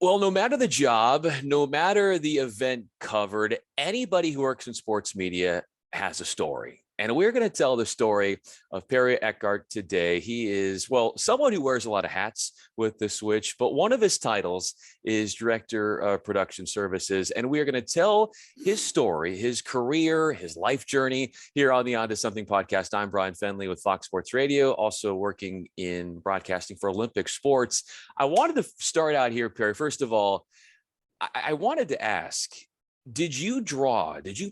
Well, no matter the job, no matter the event covered, anybody who works in sports media has a story. And we're going to tell the story of Perry Eckhart today. He is, well, someone who wears a lot of hats with the Switch, but one of his titles is Director of Production Services. And we are going to tell his story, his career, his life journey here on the On to Something podcast. I'm Bryan Fenley with Fox Sports Radio, also working in broadcasting for Olympic sports. I wanted to start out here, Perry. First of all, I wanted to ask, did you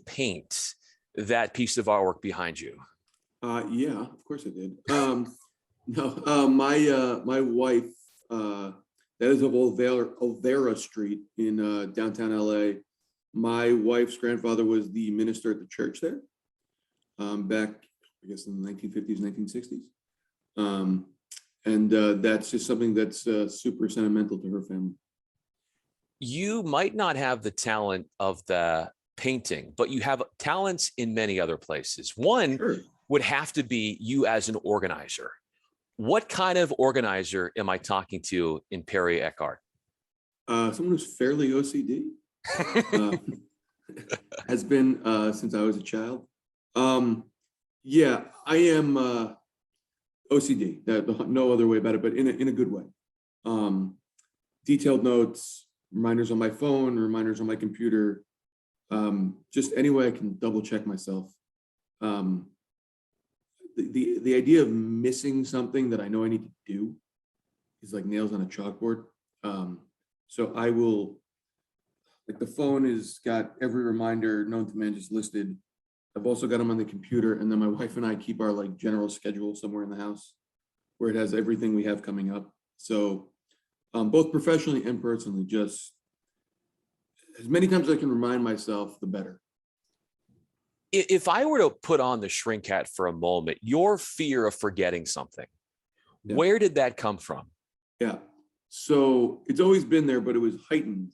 paint that piece of artwork behind you? Yeah, of course I did. No, my wife, that is of Olvera Street in downtown LA. My wife's grandfather was the minister at the church there, back, I guess, in the 1950s, 1960s. And that's just something that's super sentimental to her family. You might not have the talent of the painting, but you have talents in many other places. One Sure. would have to be you as an organizer. What kind of organizer am I talking to in Perry Eckhart? Someone who's fairly OCD, uh, has been since I was a child. Yeah, I am OCD. No other way about it, but in a good way. Detailed notes, reminders on my phone, reminders on my computer. Just any way I can double check myself. The idea of missing something that I know I need to do is like nails on a chalkboard. So I will, like, the phone has got every reminder known to man just listed. I've also got them on the computer, and then my wife and I keep our like general schedule somewhere in the house where it has everything we have coming up. So both professionally and personally, just as many times as I can remind myself, the better. If I were to put on the shrink hat for a moment, your fear of forgetting something, Yeah. where did that come from? Yeah. So it's always been there, but it was heightened.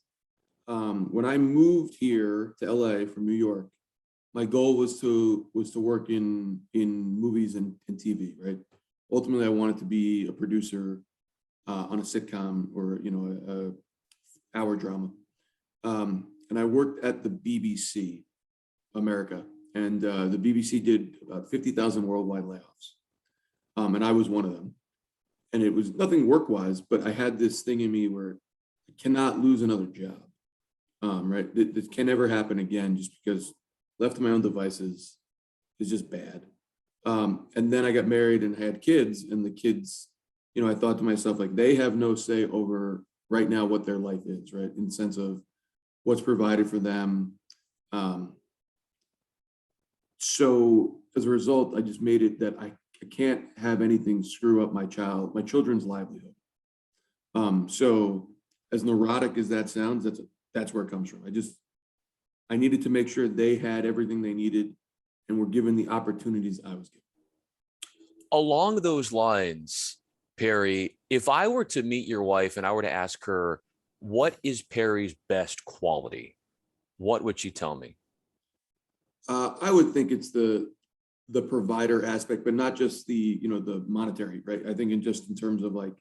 When I moved here to LA from New York, my goal was to work in movies and TV, right? Ultimately, I wanted to be a producer on a sitcom or, a hour drama. And I worked at the BBC America, and the BBC did about 50,000 worldwide layoffs. And I was one of them. And it was nothing work-wise, but I had this thing in me where I cannot lose another job, right? This can never happen again, just because left to my own devices is just bad. And then I got married and had kids, and the kids, I thought to myself, like, they have no say over right now what their life is, right? In the sense of what's provided for them. So as a result, I just made it that I can't have anything screw up my children's livelihood. So as neurotic as that sounds, that's where it comes from. I needed to make sure they had everything they needed and were given the opportunities I was given. Along those lines, Perry, if I were to meet your wife and I were to ask her, what is Perry's best quality, what would she tell me? I would think it's the provider aspect, but not just the monetary, right? I think in terms of like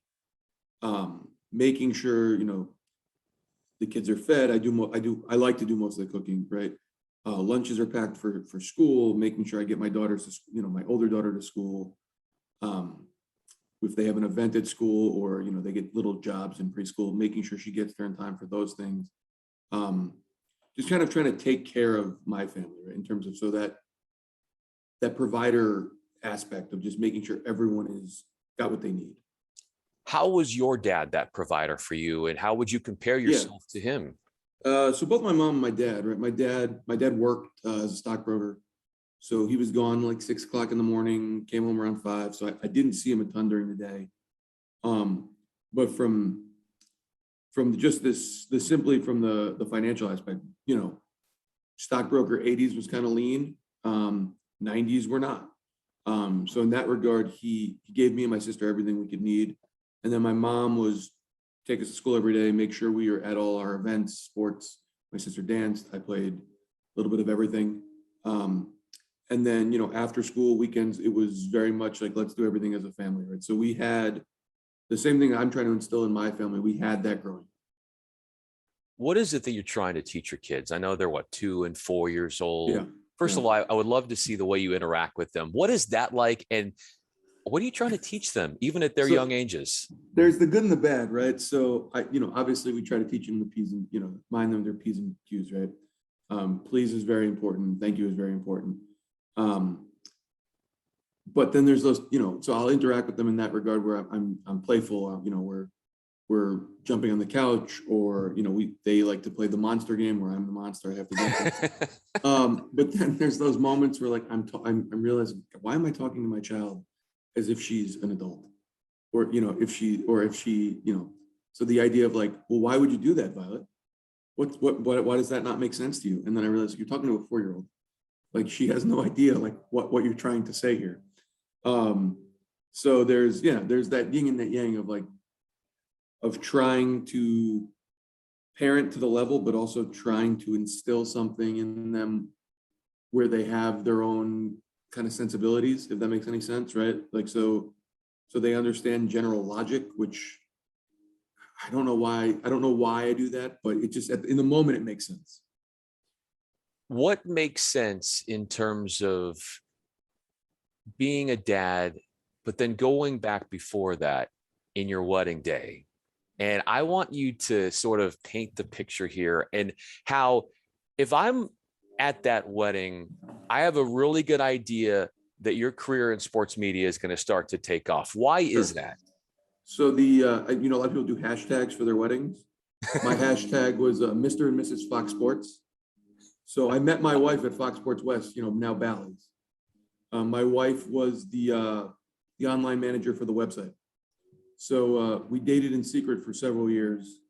making sure, the kids are fed. I like to do most of the cooking, right? Lunches are packed for school, making sure I get my daughters to, my older daughter to school. If they have an event at school or, they get little jobs in preschool, making sure she gets there in time for those things. Just kind of trying to take care of my family, right? In terms of, so that provider aspect of just making sure everyone is got what they need. How was your dad that provider for you, and how would you compare yourself to him? So both my mom and my dad, right? My dad worked as a stockbroker. So he was gone like 6 o'clock in the morning, came home around 5. So I didn't see him a ton during the day. But from just this simply from the financial aspect, stockbroker 80s was kind of lean. 90s were not. So in that regard, he gave me and my sister everything we could need. And then my mom was take us to school every day, make sure we were at all our events, sports. My sister danced. I played a little bit of everything. And then, after school, weekends, it was very much like, let's do everything as a family, right? So we had the same thing I'm trying to instill in my family. We had that growing. what is it that you're trying to teach your kids? I know they're what, 2 and 4 years old. Yeah. First Yeah. of all, I would love to see the way you interact with them. What is that like? And what are you trying to teach them, even at their So young ages? there's the good and the bad, right? So obviously we try to teach them the P's and, mind them their P's and Q's, right? Please is very important. Thank you is very important. But then there's those, so I'll interact with them in that regard where I'm playful, we're jumping on the couch, or, they like to play the monster game where I'm the monster. I have to jump. But then there's those moments where like, I'm realizing, why am I talking to my child as if she's an adult? Or, if she, so the idea of like, well, why would you do that, Violet? Why does that not make sense to you? And then I realized you're talking to a 4-year-old. Like, she has no idea like what you're trying to say here. So there's that yin and that yang of like, of trying to parent to the level, but also trying to instill something in them where they have their own kind of sensibilities, if that makes any sense, right? Like, so they understand general logic, which I don't know why I do that, but it just, in the moment, it makes sense. What makes sense in terms of being a dad, but then going back before that in your wedding day? And I want you to sort of paint the picture here, and how, if I'm at that wedding, I have a really good idea that your career in sports media is going to start to take off. Why is that? So a lot of people do hashtags for their weddings. My hashtag was Mr. and Mrs. Fox Sports. So I met my wife at Fox Sports West, now Bally's. My wife was the online manager for the website. So we dated in secret for several years.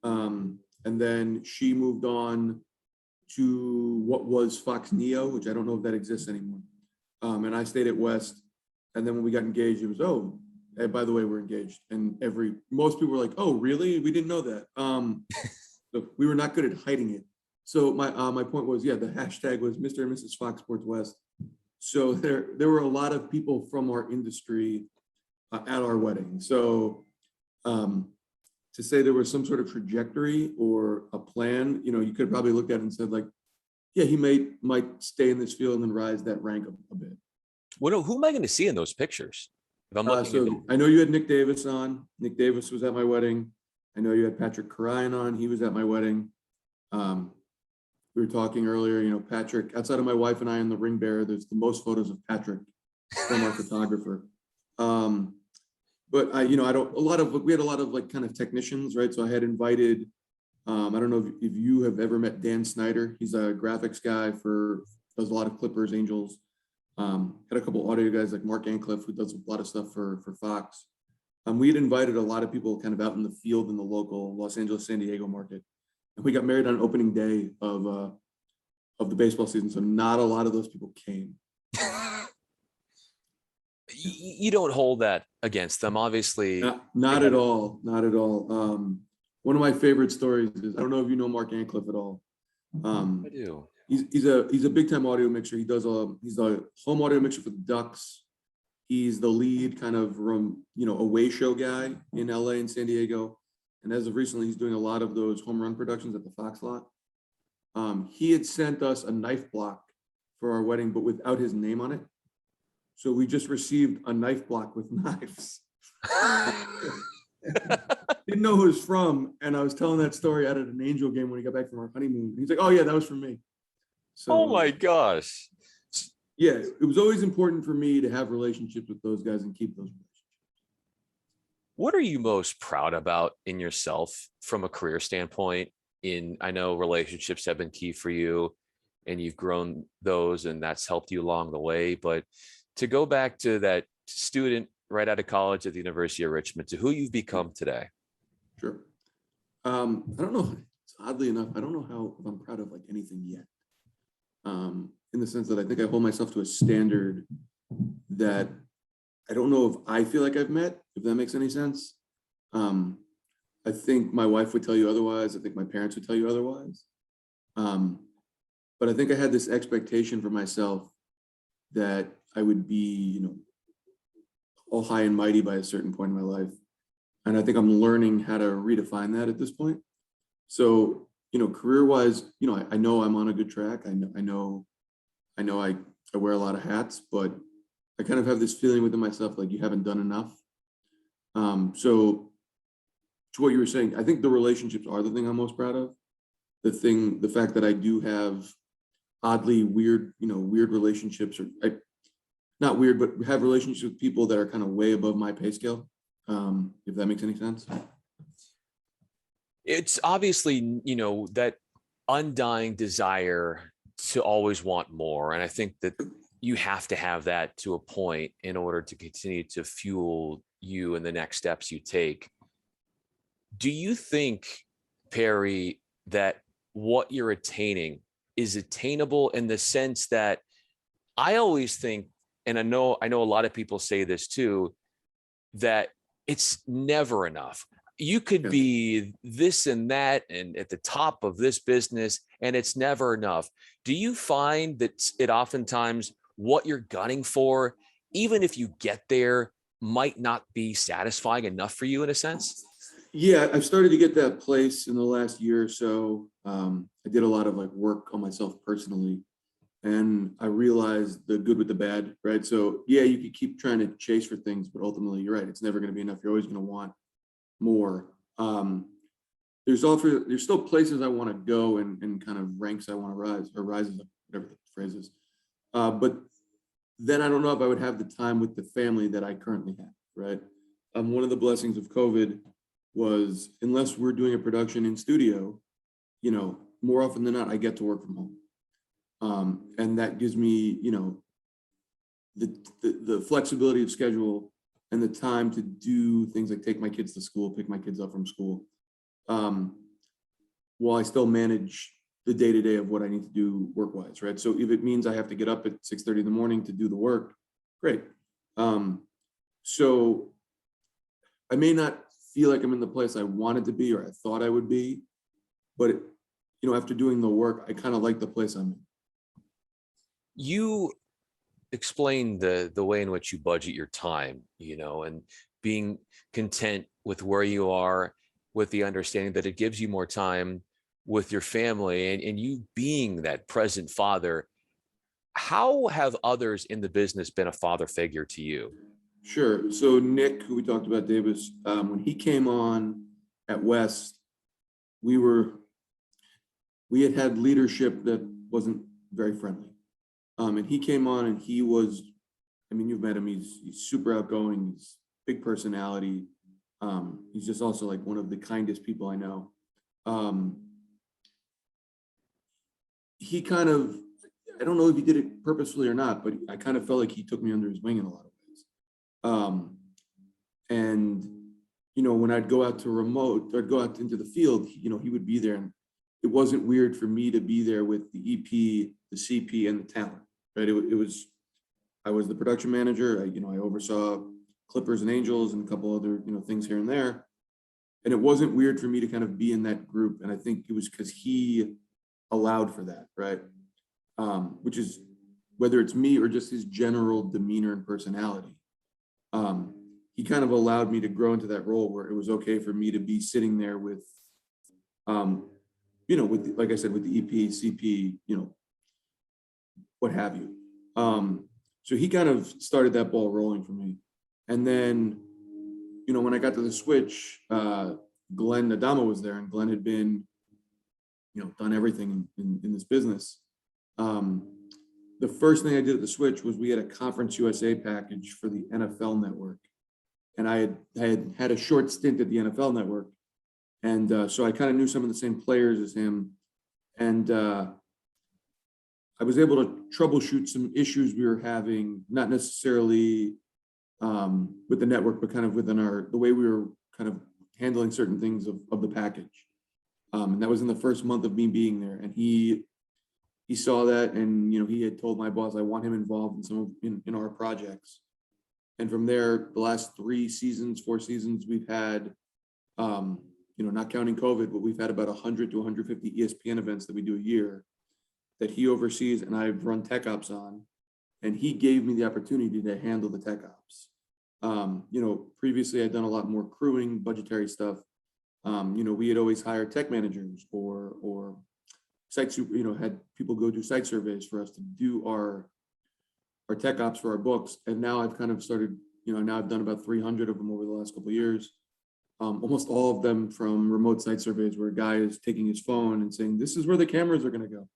And then she moved on to what was Fox Neo, which I don't know if that exists anymore. And I stayed at West. And then when we got engaged, it was, oh, hey, by the way, we're engaged. And most people were like, oh, really? We didn't know that. So we were not good at hiding it. So my point was, the hashtag was Mr. and Mrs. Fox Sports West. So there were a lot of people from our industry at our wedding. So to say there was some sort of trajectory or a plan, you could probably look at it and said like, yeah, he might stay in this field and then rise that rank a bit. Well, who am I going to see in those pictures? If I'm looking I know you had Nick Davis on. Nick Davis was at my wedding. I know you had Patrick Karayan on. He was at my wedding. We were talking earlier, Patrick, outside of my wife and I and the ring bearer, there's the most photos of Patrick from our photographer. But we had a lot of like kind of technicians, right? So I had invited, I don't know if you have ever met Dan Snyder. He's a graphics guy does a lot of Clippers, Angels. Had a couple audio guys like Mark Ancliffe, who does a lot of stuff for Fox. We had invited a lot of people kind of out in the field in the local Los Angeles, San Diego market. And we got married on opening day of the baseball season. So not a lot of those people came. You don't hold that against them, obviously. Not at all. Not at all. One of my favorite stories is, I don't know if you know Mark Ancliffe at all. I do. He's a big time audio mixer. He's a home audio mixer for the Ducks. He's the lead kind of away show guy in LA and San Diego. And as of recently, he's doing a lot of those home run productions at the Fox lot. He had sent us a knife block for our wedding, but without his name on it. So we just received a knife block with knives. Didn't know who it was from. And I was telling that story out at an Angel game when he got back from our honeymoon. He's like, oh yeah, that was from me. So, oh my gosh. Yeah, it was always important for me to have relationships with those guys and keep those relationships. What are you most proud about in yourself from a career standpoint? I know relationships have been key for you and you've grown those and that's helped you along the way. But to go back to that student right out of college at the University of Richmond, to who you've become today. Sure. I don't know. Oddly enough, I don't know if I'm proud of like anything yet. In the sense that I think I hold myself to a standard that I don't know if I feel like I've met, if that makes any sense. I think my wife would tell you otherwise. I think my parents would tell you otherwise. But I think I had this expectation for myself that I would be, all high and mighty by a certain point in my life. And I think I'm learning how to redefine that at this point. So, career wise, I know I'm on a good track. I wear a lot of hats, but I kind of have this feeling within myself, like you haven't done enough. So to what you were saying, I think the relationships are the thing I'm most proud of. The fact that I do have oddly weird, weird relationships, or not weird, but have relationships with people that are kind of way above my pay scale. If that makes any sense. It's obviously, that undying desire to always want more. And I think that you have to have that to a point in order to continue to fuel you in the next steps you take. Do you think, Perry, that what you're attaining is attainable in the sense that I always think, and I know a lot of people say this too, that it's never enough. You could Yeah. be this and that and at the top of this business, and it's never enough. Do you find that it oftentimes what you're gunning for, even if you get there, might not be satisfying enough for you in a sense? Yeah, I've started to get that place in the last year or so. I did a lot of like work on myself personally, and I realized the good with the bad, right? So yeah, you could keep trying to chase for things, but ultimately you're right. It's never going to be enough. You're always going to want more. There's still places I want to go and kind of ranks I want to rise, or rises, whatever the phrase is. But then I don't know if I would have the time with the family that I currently have, right? One of the blessings of COVID was, unless we're doing a production in studio, more often than not, I get to work from home. And that gives me, the flexibility of schedule and the time to do things like take my kids to school, pick my kids up from school, while I still manage the day-to-day of what I need to do work-wise, right? So if it means I have to get up at 6:30 in the morning to do the work, great. So I may not feel like I'm in the place I wanted to be or I thought I would be, but after doing the work, I kind of like the place I'm in. You explain the way in which you budget your time, and being content with where you are, with the understanding that it gives you more time with your family, and you being that present father. How have others in the business been a father figure to you? Sure. So Nick, who we talked about, Davis, when he came on at West, we had leadership that wasn't very friendly. And he came on and he was, you've met him, he's super outgoing, he's big personality. He's just also like one of the kindest people I know. He kind of, I don't know if he did it purposefully or not, but I kind of felt like he took me under his wing in a lot of ways. And when I'd go out to remote, or I'd go out into the field, he would be there, and it wasn't weird for me to be there with the EP, the CP, and the talent, right? I was the production manager. I oversaw Clippers and Angels and a couple other, things here and there. And it wasn't weird for me to kind of be in that group. And I think it was because he allowed for that, right? Which is, whether it's me or just his general demeanor and personality, he kind of allowed me to grow into that role where it was okay for me to be sitting there with, with, like I said, with the EP, CP, what have you. So he kind of started that ball rolling for me. And then, when I got to the switch, Glenn Adama was there, and Glenn had been, done everything in this business. The first thing I did at the switch was we had a Conference USA package for the NFL network. And I had a short stint at the NFL network. And so I kind of knew some of the same players as him. And I was able to troubleshoot some issues we were having, not necessarily with the network, but kind of within the way we were kind of handling certain things of the package. And that was in the first month of me being there. And he saw that, and he had told my boss, I want him involved in some in our projects. And from there, the last 4 seasons, we've had, not counting COVID, but we've had about 100 to 150 ESPN events that we do a year that he oversees, and I've run tech ops on. And he gave me the opportunity to handle the tech ops. Previously I'd done a lot more crewing, budgetary stuff. We had always hired tech managers or site, had people go do site surveys for us to do our tech ops for our books. And now I've kind of started, now I've done about 300 of them over the last couple of years. Almost all of them from remote site surveys where a guy is taking his phone and saying, this is where the cameras are going to go.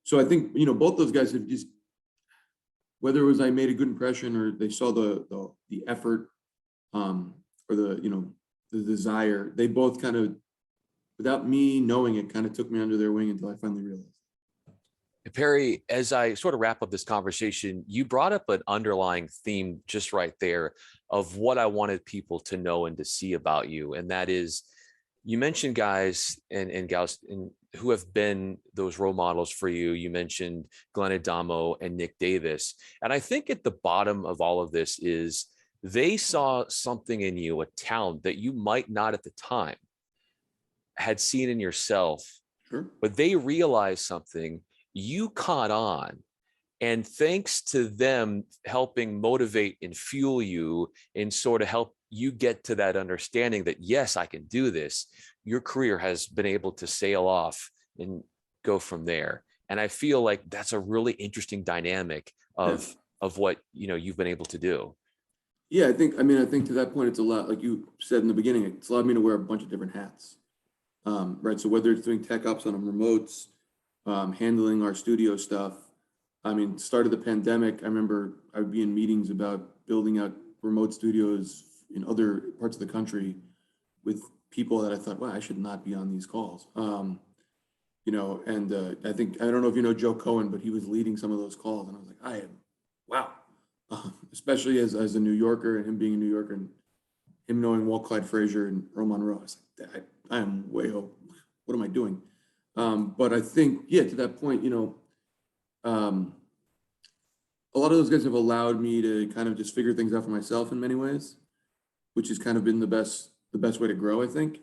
So I think, both those guys have just, whether it was I made a good impression or they saw the effort, or the desire, they both kind of, without me knowing it, kind of took me under their wing until I finally realized. Perry, as I sort of wrap up this conversation, you brought up an underlying theme just right there of what I wanted people to know and to see about you. And that is, you mentioned guys and gals who have been those role models for you. You mentioned Glenn Adamo and Nick Davis. And I think at the bottom of all of this is they saw something in you, a talent that you might not at the time had seen in yourself, Sure. but they realized something, you caught on. And thanks to them helping motivate and fuel you and sort of help you get to that understanding that, yes, I can do this, your career has been able to sail off and go from there. And I feel like that's a really interesting dynamic of what, you've been able to do. Yeah, I think to that point, it's a lot, like you said in the beginning, it's allowed me to wear a bunch of different hats. Right. So whether it's doing tech ops on remotes, handling our studio stuff. Start of the pandemic, I remember I would be in meetings about building out remote studios in other parts of the country with people that I thought, wow, I should not be on these calls. I think, I don't know if you know Joe Cohen, but he was leading some of those calls. And I was like, wow. Especially as a New Yorker and him being a New Yorker and him knowing Walt Clyde Frazier and Earl Monroe. I was like, I am way over. What am I doing? But I think, to that point, a lot of those guys have allowed me to kind of just figure things out for myself in many ways, which has kind of been the best way to grow, I think.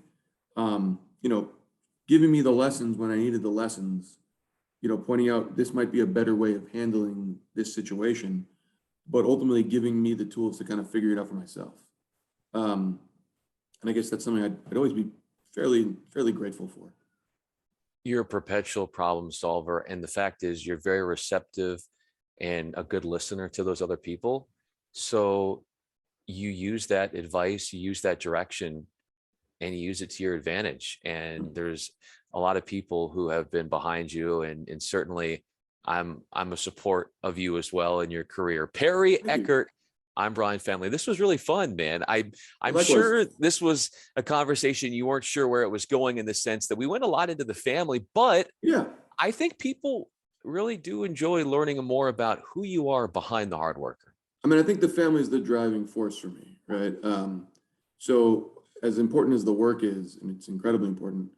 Giving me the lessons when I needed the lessons, pointing out this might be a better way of handling this situation, but ultimately giving me the tools to kind of figure it out for myself. And I guess that's something I'd always be fairly grateful for. You're a perpetual problem solver. And the fact is you're very receptive and a good listener to those other people. So you use that advice, you use that direction, and you use it to your advantage. And there's a lot of people who have been behind you, and certainly I'm a support of you as well in your career. Perry Eckhart, I'm Bryan Fenley. This was really fun, man. I'm Likewise. sure this was a conversation you weren't sure where it was going, in the sense that we went a lot into the family, but yeah, I think people really do enjoy learning more about who you are behind the hard worker. I think the family is the driving force for me, right? So as important as the work is, and it's incredibly important,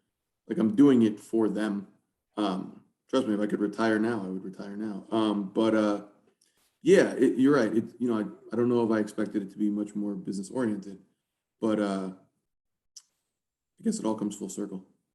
like I'm doing it for them. Trust me, if I could retire now, I would retire now. You're right. I don't know if I expected it to be much more business oriented, but I guess it all comes full circle.